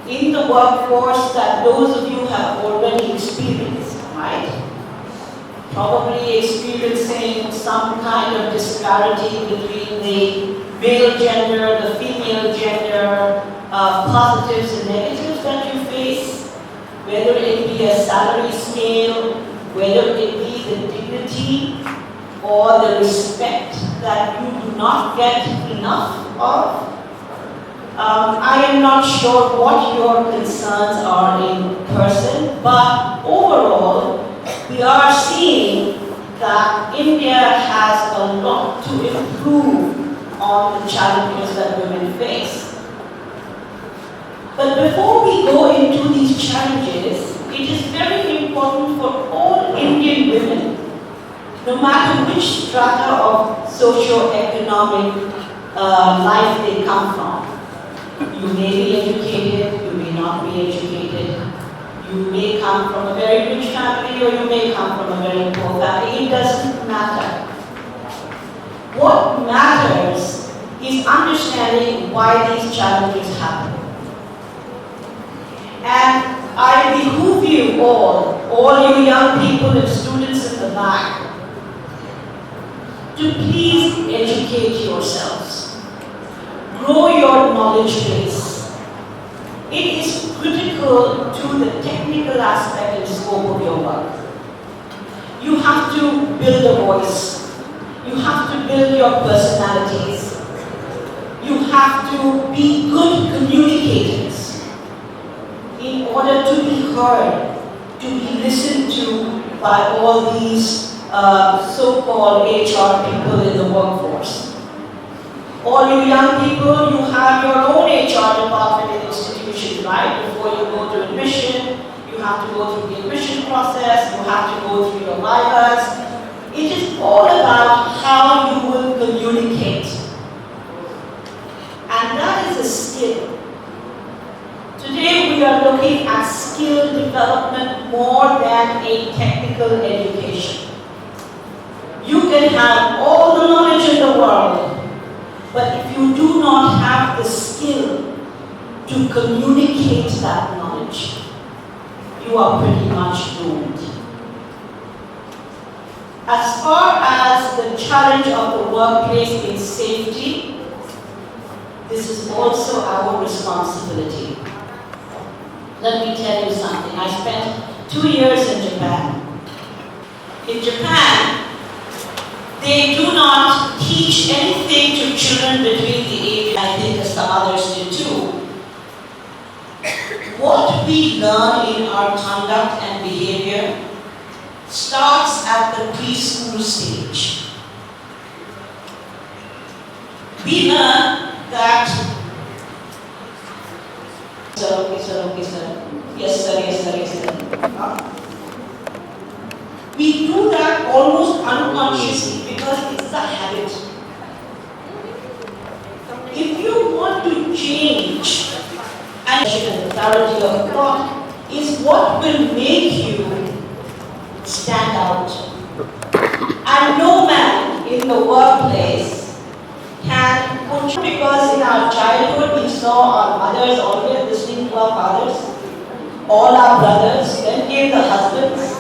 in the workforce that those of you have already experienced, right? Probably experiencing some kind of disparity between the male gender, the female gender, positives and negatives that you face, whether it be a salary scale, whether it be the dignity or the respect that you do not get enough of. I am not sure what your concerns are in person, but overall, we are seeing that India has a lot to improve on the challenges that women face. But before we go into these challenges, it is very important for all Indian women, no matter which strata of socio-economic life they come from. You may be educated, you may not be educated. You may come from a very rich family or you may come from a very poor family. It doesn't matter. What matters is understanding why these challenges happen. And I behoove you all you young people and students in the back, to please educate yourselves. Grow your knowledge base. It is critical to the technical aspect and scope of your work. You have to build a voice. You have to build your personalities. You have to be good communicators in order to be heard, to be listened to by all these so-called HR people in the workforce. All you young people, you have your own HR department in institutions, right? Before you go to admission, you have to go through the admission process, you have to go through your vivas. It is all about how you will communicate. And that is a skill. Today we are looking at skill development more than a technical education. You can have all the knowledge in the world, but if you do not have the skill to communicate that knowledge, you are pretty much doomed. As far as the challenge of the workplace in safety, this is also our responsibility. Let me tell you something. I spent 2 years in Japan. In Japan, they do not teach anything to children between the age, I think as some others do too. What we learn in our conduct and behavior starts at the preschool stage. We learn that, okay sir, yes sir. We do that almost unconsciously because it's a habit. If you want to change, and the clarity of thought is what will make you stand out. And no man in the workplace can push, because in our childhood we saw our mothers always listening to our fathers, all our brothers, then came the husbands.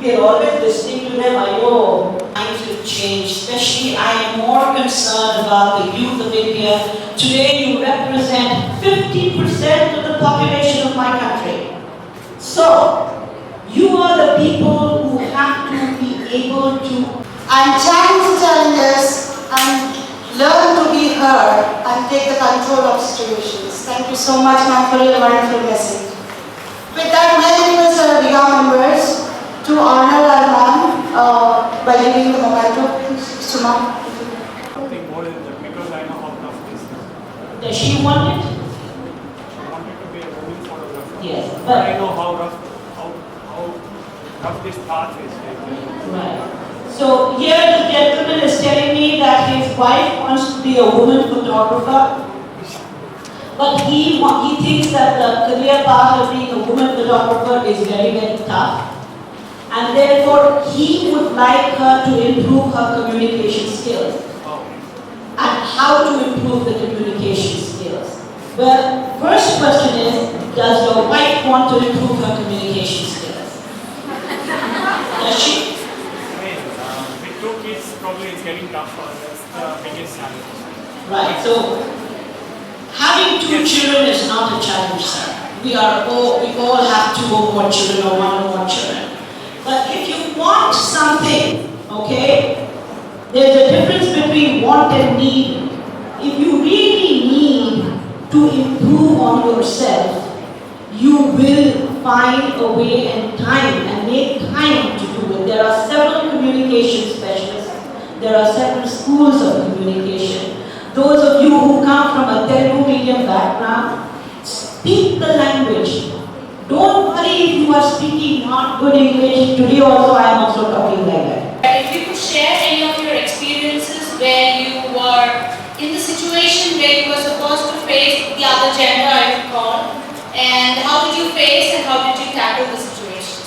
We are always listening to them. I know times will change. Especially, I am more concerned about the youth of India. Today, you represent 50% of the population of my country. So, you are the people who have to be able to challenge challenges and learn to be heard and take the control of situations. Thank you so much, ma'am, for your wonderful message. With that, may I request our Riga members to honor our ma'am by giving the memento. Suma. Something more than that, because I know how tough this is. Does she want it? I wanted to be a woman photographer. Yes, but I know how rough this path is. Right. So here the gentleman is telling me that his wife wants to be a woman photographer, but he thinks that the career path of being a woman photographer is very, very tough. And therefore, he would like her to improve her communication skills. And how to improve the communication skills. Well, first question is, does your wife want to improve her communication skills? Does she? I mean, with 2 kids, probably it's getting tougher. That's the biggest challenge. Right, so having 2 children is not a challenge, sir. We all have 2 or more children or 1 or more children. But if you want something, okay, there's a difference between want and need. If you really need to improve on yourself, you will find a way and make time to do it. There are several communication specialists. There are several schools of communication. Those of you who come from a Telugu medium background, speak the language. Don't worry if you are speaking not good English. Today also I am also talking like that. If you could share any of your experiences where you were in the situation where you were supposed to face the other gender, I would call, and how did you face and how did you tackle the situation?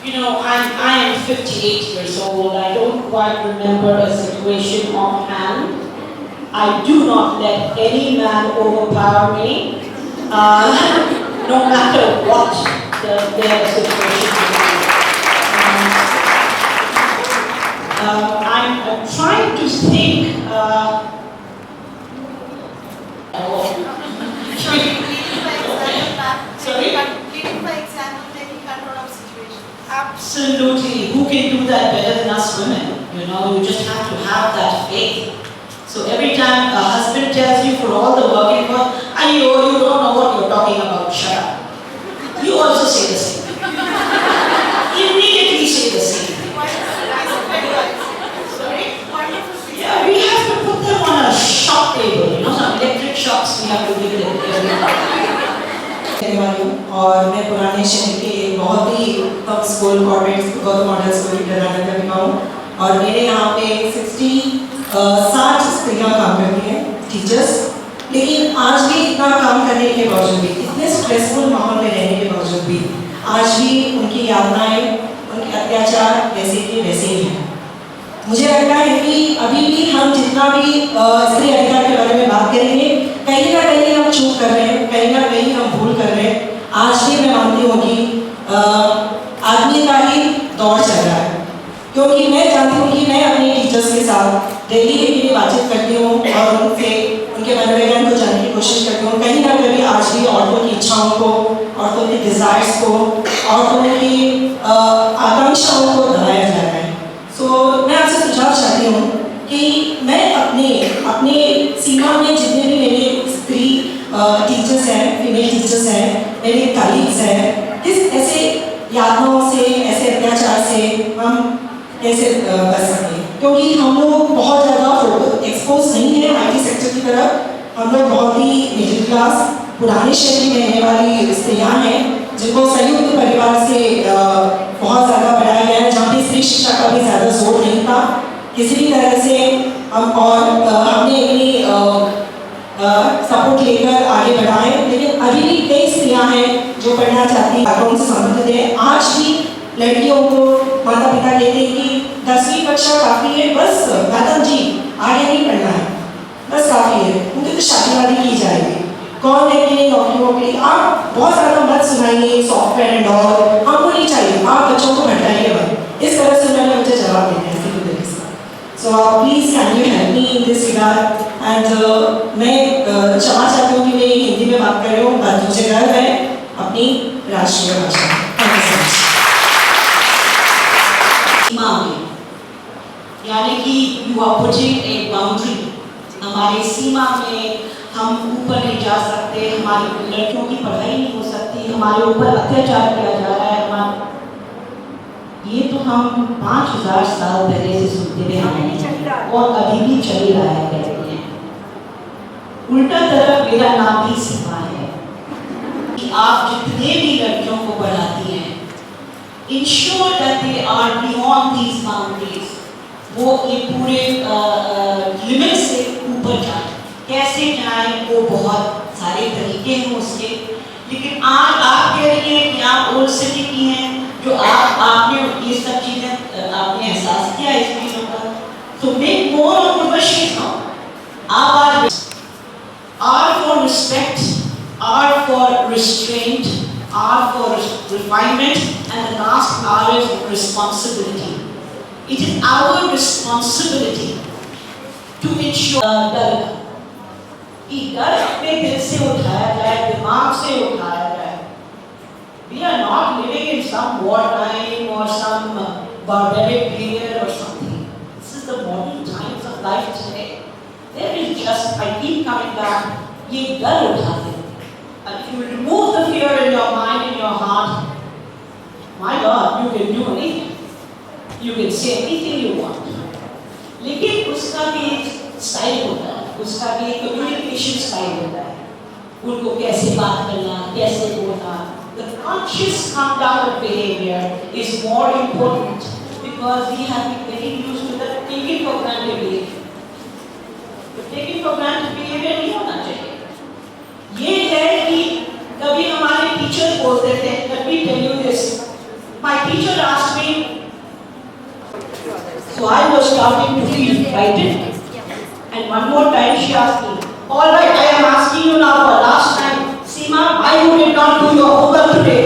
You know, I am 58 years old. I don't quite remember a situation offhand. I do not let any man overpower me, no matter what their situation is. I'm trying to think. Sorry? Absolutely. Who can do that better than us women? You know, you just have to have that faith. So every time a husband tells you for all the work and work, you don't know what you're talking about, shut up. You also say the same. Immediately say the same. Sorry? Yeah, we have to put them on a shock table, you know, some electric shocks we have to give them. और मैं पुराने शहर के एक बहुत ही top school corporate Gautam model school की अध्यापिका हूँ और मेरे यहाँ पे 60 स्त्रियाँ काम करती हैं टीचर्स, लेकिन आज भी इतना काम करने के बावजूद भी, इतने स्ट्रेसफुल माहौल में रहने के बावजूद भी आज भी उनकी यातनाएं, उनके अत्याचार वैसे के वैसे ही हैं। मुझे लगता है कि अभी भी हम जितना भी स्त्री अधिकार के बारे में बात करेंगे, कहीं ना कहीं हम चूक कर रहे हैं, कहीं ना कहीं हम भूल कर रहे हैं। आज भी मैं मानती हूँ कि आदमी का ही दौर चल रहा है, क्योंकि मैं जानती हूँ कि मैं अपने टीचर्स के साथ डेली के लिए बातचीत करती हूँ और उनसे उनके मनोविज्ञान को जानने की कोशिश करती हूँ। कहीं ना कहीं आज भी औरतों की इच्छाओं को, औरतों की डिज़ायर्स को, औरतों की आकांक्षाओं को दबाया जा रहा है। सो मैं आपसे सुझाव चाहती हूँ कि मैं अपने सीमा में जितने भी मेरे स्त्री टीचर्स हैं, फीमेल टीचर्स हैं, मेरे कलीग्स हैं, किस ऐसे यातनाओं से, ऐसे अत्याचार से हम कैसे कर सकते हैं, क्योंकि हम लोग बहुत ज़्यादा एक्सपोज नहीं है IT सेक्टर की तरफ। हम लोग बहुत ही मिडिल क्लास पुराने शहर में रहने वाली स्त्रियाँ हैं जिनको संयुक्त परिवार से बहुत ज़्यादा बढ़ाया गया है, जहाँ पे स्त्री शिक्षा का भी ज़्यादा जोर नहीं था किसी भी तरह से। हम और हमने अपनी सपोर्ट लेकर आगे बढ़ाए, लेकिन अभी भी कई स्त्रियाँ हैं जो पढ़ना चाहती हैं, बैकग्राउंड से संबंधित है। आज भी लड़कियों को माता पिता कहते हैं कि 10वीं कक्षा काफ़ी है, बस मैडम जी आगे नहीं पढ़ना है, बस काफ़ी है, उनकी तो शादी की जाएगी, कौन है कि नहीं नौकरियों के लिए। आप बहुत ज़्यादा मत सुनाइए सॉफ्टवेयर एंड ऑल, हमको नहीं चाहिए, आप बच्चों को भटकाइए मत। इस तरह से उन्होंने मुझे जवाब देते हैं। So please can you help me in this regard? And मैं क्षमा चाहती हूँ कि मैं हिंदी में बात कर रही हूँ, पर मुझे गर्व है अपनी राष्ट्रीय भाषा। Thank you so much. सीमा में, यानी कि you are putting a boundary. हमारे सीमा में हम ऊपर नहीं जा सकते, हमारी लड़कियों की पढ़ाई नहीं हो सकती, हमारे ऊपर अत्याचार किया जा रहा है। ये तो हम 5000 साल पहले से सुनते हुए आए हैं और अभी भी चल रहा है कहते हैं। उल्टा तरफ मेरा नाम भी सीमा है कि आप जितने भी लड़कियों को पढ़ाती हैं, ensure that they are beyond these boundaries. वो ये पूरे लिमिट से ऊपर जाए। कैसे जाए वो बहुत सारे तरीके हैं उसके, लेकिन आज आप कह रही हैं कि आप ओल्ड सिटी की हैं, जो आपने ये सब चीज़ें आपने एहसास किया इस चीज़ों का, तो make more of the R for respect, R for restraint, R for refinement, and the last R is responsibility. It is our responsibility to ensure डर कि डर अपने दिल से उठाया जाए, दिमाग से उठाया जाए. We are not living in some wartime or some barbaric period or something. This is the modern times of life today. There is just, I keep coming back, ये डर उठा दे. And if you remove the fear in your mind, in your heart, my God, you can do anything. You can say anything you want. लेकिन उसका भी एक style होता है, उसका भी एक कम्युनिकेशन स्टाइल होता है. उनको कैसे बात करना, कैसे बोलना. The conscious conduct of behavior is more important because we have been getting used to the taking for granted behavior. The taking for granted behavior नहीं होना चाहिए. ये है कि कभी हमारे टीचर बोलते थे, let me tell you this. My teacher asked me, so I was starting to feel frightened, and one more time she asked me, all right, I am asking you now for last time, Seema, why you did not do your homework today?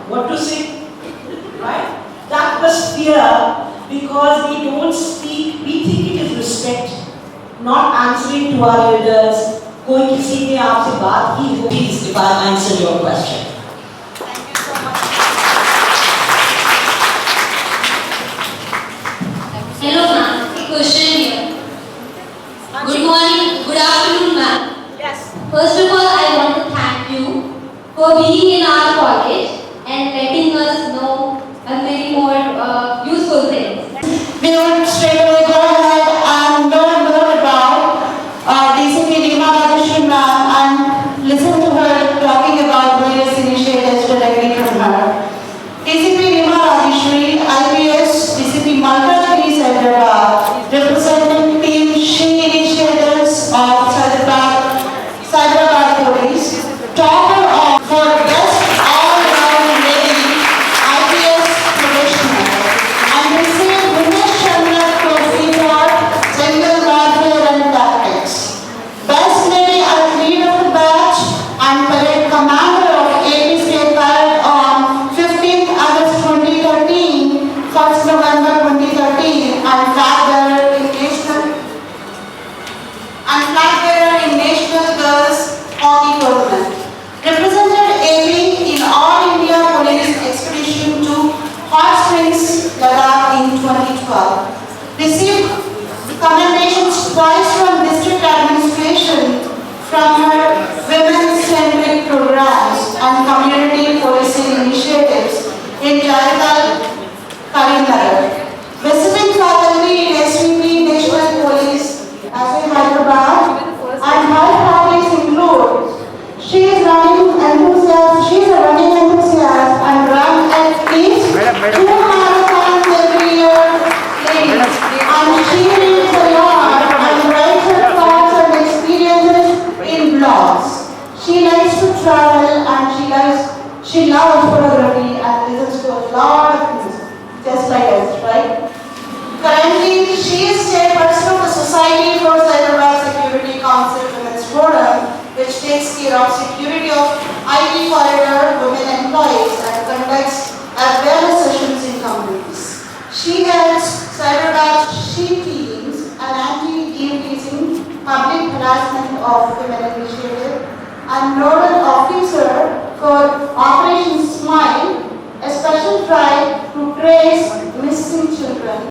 What to say? Right? That was fear because we don't speak, we think it is respect. Not answering to our elders, कोई किसी ने आपसे बात की हो, please if I answer your question. Thank you so much. Hello ma'am, a question here. Good morning, good afternoon ma'am. Yes. First of all, I want to thank you for being in our college and letting us know many more useful things. We will straight away go ahead and learn more about DCP Reema Rajeshwari ma'am and listen to her talking about various initiatives directly from her. DCP Reema Rajeshwari, IPS, DCP Malkajgiri Hyderabad, representing Team She Initiatives of Hyderabad Police, topper of for best all-round lady IPS professional, and received Dinesh Chandra Trophy for Jungle Warfare and Tactics. Best lady athlete of the batch and parade commander of AP State Parade on 15th August 2013, 1st November 2013, and flag bearer in National Girls Hockey Tournament. Represented AP in All India Police Expedition to Hot Springs, Ladakh in 2012. Received commendations twice from District Administration from her women-centric programs and community policing initiatives in Jaital, Karimnagar. Visiting faculty in SVP National Police as Hyderabad, and her hobbies include she is a running enthusiast and runs at least 2 marathons every year. And she reads a lot and writes her thoughts and experiences in blogs. She likes to travel and she loves photography and listens to a lot of music, just like us, right? Currently, she is chairperson of the Society for Hyderabad Security Council Women's Forum, which takes care of security of IT corridor women employees and conducts awareness sessions in communities. She helps Hyderabad She Teams, an anti-team teasing public harassment of women initiative, and nodal office